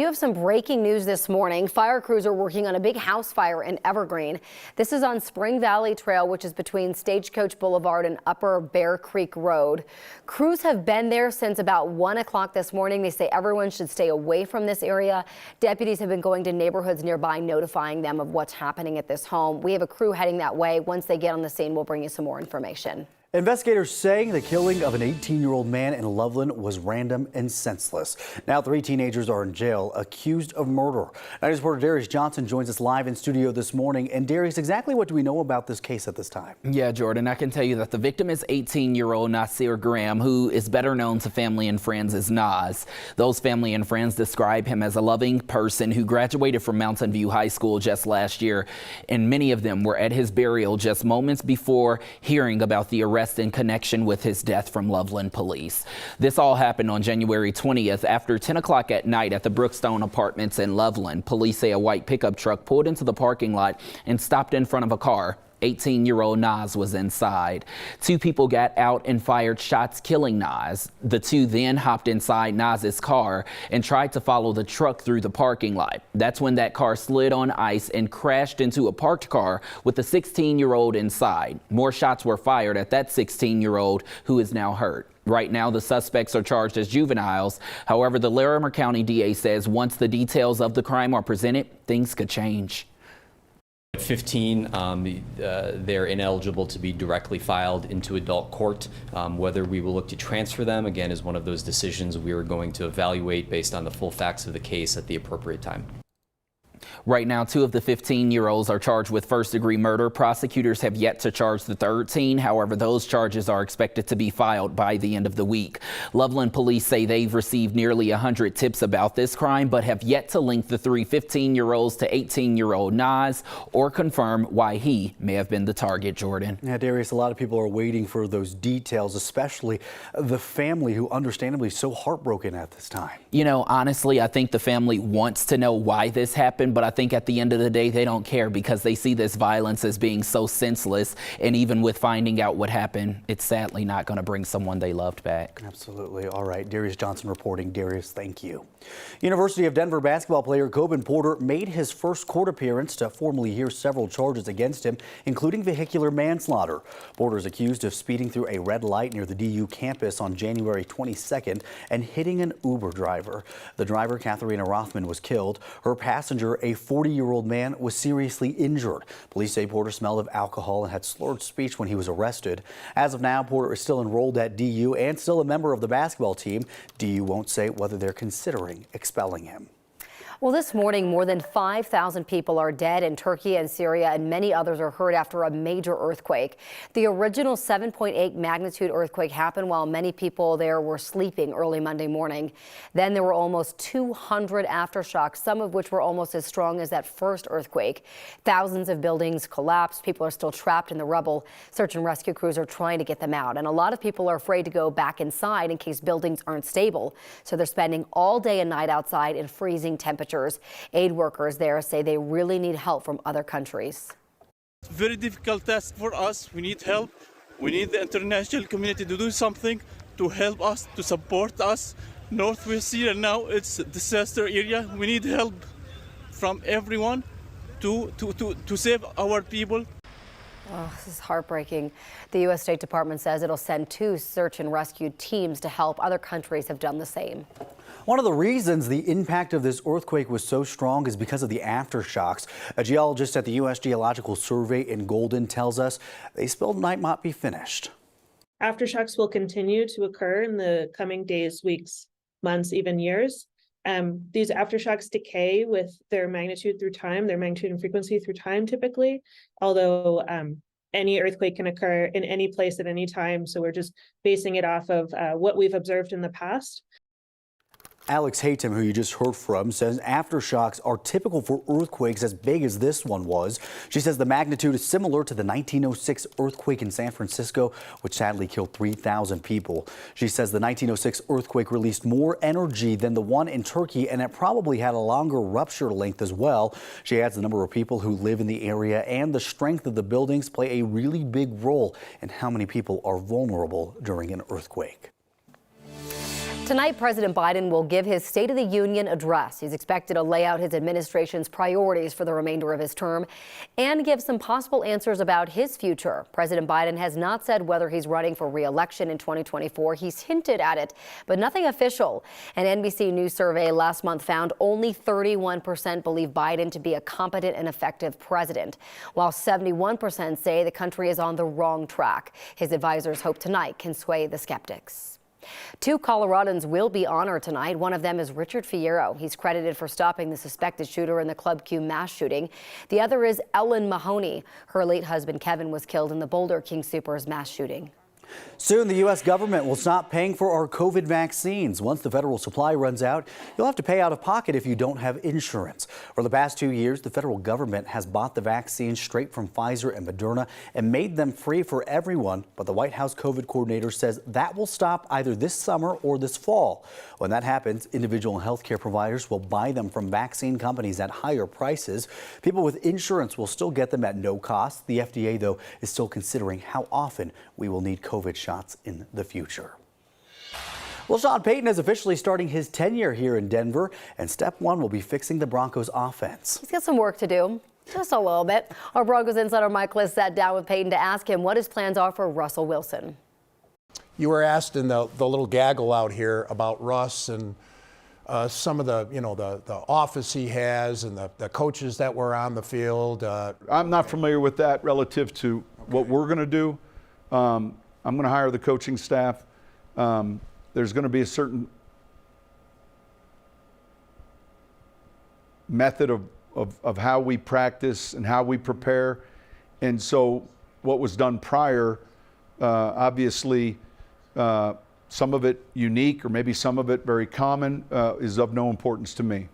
You have some breaking news this morning. Fire crews are working on a big house fire in Evergreen. This is on Spring Valley Trail, which is between Stagecoach Boulevard and Upper Bear Creek Road. Crews have been there since about 1 o'clock this morning. They say everyone should stay away from this area. Deputies have been going to neighborhoods nearby, notifying them of what's happening at this home. We have a crew heading that way. Once they get on the scene, we'll bring you some more information. Investigators saying the killing of an 18-year-old man in Loveland was random and senseless. Now 3 teenagers are in jail accused of murder. Now, reporter Darius Johnson joins us live in studio this morning. And Darius, exactly what do we know about this case at this time? Yeah, Jordan, I can tell you that the victim is 18-year-old Nasir Graham, who is better known to family and friends as Nas. Those family and friends describe him as a loving person who graduated from Mountain View High School just last year. And many of them were at his burial just moments before hearing about the arrest in connection with his death from Loveland police. This all happened on January 20th after 10 o'clock at night at the Brookstone Apartments in Loveland. Police say a white pickup truck pulled into the parking lot and stopped in front of a car. 18-year-old Nas was inside. 2 people got out and fired shots, killing Nas. The 2 then hopped inside Nas's car and tried to follow the truck through the parking lot. That's when that car slid on ice and crashed into a parked car with the 16-year-old inside. More shots were fired at that 16-year-old, who is now hurt. Right now, the suspects are charged as juveniles. However, the Larimer County DA says once the details of the crime are presented, things could change. At 15, they're ineligible to be directly filed into adult court. Whether we will look to transfer them, again, is one of those decisions we are going to evaluate based on the full facts of the case at the appropriate time. Right now, 2 of the 15-year-olds are charged with first-degree murder. Prosecutors have yet to charge the 13. However, those charges are expected to be filed by the end of the week. Loveland police say they've received nearly 100 tips about this crime, but have yet to link the 3 15-year-olds to 18-year-old Nas or confirm why he may have been the target, Jordan. Yeah, Darius, a lot of people are waiting for those details, especially the family, who understandably is so heartbroken at this time. You know, honestly, I think the family wants to know why this happened, but I think at the end of the day, they don't care because they see this violence as being so senseless. And even with finding out what happened, it's sadly not going to bring someone they loved back. Absolutely. All right. Darius Johnson reporting. Darius, thank you. University of Denver basketball player Coben Porter made his first court appearance to formally hear several charges against him, including vehicular manslaughter. Porter is accused of speeding through a red light near the DU campus on January 22nd and hitting an Uber driver. The driver, Katharina Rothman, was killed. Her passenger, a 40-year-old man, was seriously injured. Police say Porter smelled of alcohol and had slurred speech when he was arrested. As of now, Porter is still enrolled at DU and still a member of the basketball team. DU won't say whether they're considering expelling him. Well, this morning, more than 5,000 people are dead in Turkey and Syria, and many others are hurt after a major earthquake. The original 7.8 magnitude earthquake happened while many people there were sleeping early Monday morning. Then there were almost 200 aftershocks, some of which were almost as strong as that first earthquake. Thousands of buildings collapsed. People are still trapped in the rubble. Search and rescue crews are trying to get them out. And a lot of people are afraid to go back inside in case buildings aren't stable. So they're spending all day and night outside in freezing temperatures. Aid workers there say they really need help from other countries. Very difficult task for us. We need help. We need the international community to do something to help us, to support us. Northwest Syria now, it's a disaster area. We need help from everyone to save our people. Oh, this is heartbreaking. The U.S. State Department says it'll send 2 search and rescue teams to help. Other countries have done the same. One of the reasons the impact of this earthquake was so strong is because of the aftershocks. A geologist at the U.S. Geological Survey in Golden tells us they still might not be finished. Aftershocks will continue to occur in the coming days, weeks, months, even years. These aftershocks decay with their magnitude through time, their magnitude and frequency through time typically, although any earthquake can occur in any place at any time. So we're just basing it off of what we've observed in the past. Alex Haytem, who you just heard from, says aftershocks are typical for earthquakes as big as this one was. She says the magnitude is similar to the 1906 earthquake in San Francisco, which sadly killed 3,000 people. She says the 1906 earthquake released more energy than the one in Turkey, and it probably had a longer rupture length as well. She adds the number of people who live in the area and the strength of the buildings play a really big role in how many people are vulnerable during an earthquake. Tonight, President Biden will give his State of the Union address. He's expected to lay out his administration's priorities for the remainder of his term and give some possible answers about his future. President Biden has not said whether he's running for re-election in 2024. He's hinted at it, but nothing official. An NBC News survey last month found only 31% believe Biden to be a competent and effective president, while 71% say the country is on the wrong track. His advisors hope tonight can sway the skeptics. 2 Coloradans will be honored tonight. One of them is Richard Fierro. He's credited for stopping the suspected shooter in the Club Q mass shooting. The other is Ellen Mahoney. Her late husband Kevin was killed in the Boulder King Soopers mass shooting. Soon, the U.S. government will stop paying for our COVID vaccines. Once the federal supply runs out, you'll have to pay out of pocket if you don't have insurance. For the past 2 years, the federal government has bought the vaccines straight from Pfizer and Moderna and made them free for everyone. But the White House COVID coordinator says that will stop either this summer or this fall. When that happens, individual health care providers will buy them from vaccine companies at higher prices. People with insurance will still get them at no cost. The FDA, though, is still considering how often we will need COVID shots in the future. Well, Sean Payton is officially starting his tenure here in Denver, and step one will be fixing the Broncos offense. He's got some work to do, just a little bit. Our Broncos insider Mike Liss sat down with Payton to ask him what his plans are for Russell Wilson. You were asked in the little gaggle out here about Russ and some of the office he has and the coaches that were on the field. I'm not familiar with that relative to what we're going to do. I'm going to hire the coaching staff. There's going to be a certain method of how we practice and how we prepare. And so what was done prior, obviously, some of it unique or maybe some of it very common, is of no importance to me.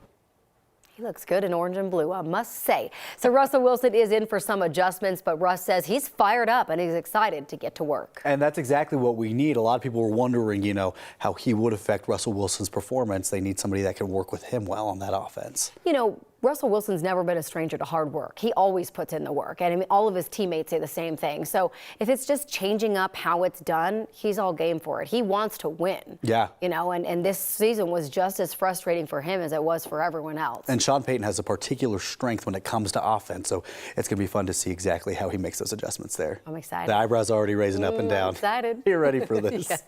He looks good in orange and blue, I must say. So Russell Wilson is in for some adjustments, but Russ says he's fired up and he's excited to get to work. And that's exactly what we need. A lot of people were wondering, how he would affect Russell Wilson's performance. They need somebody that can work with him well on that offense. Russell Wilson's never been a stranger to hard work. He always puts in the work, and all of his teammates say the same thing. So if it's just changing up how it's done, he's all game for it. He wants to win. Yeah. And this season was just as frustrating for him as it was for everyone else. And Sean Payton has a particular strength when it comes to offense, so it's going to be fun to see exactly how he makes those adjustments there. I'm excited. The eyebrows are already raising up and down. Excited. You're ready for this. Yes.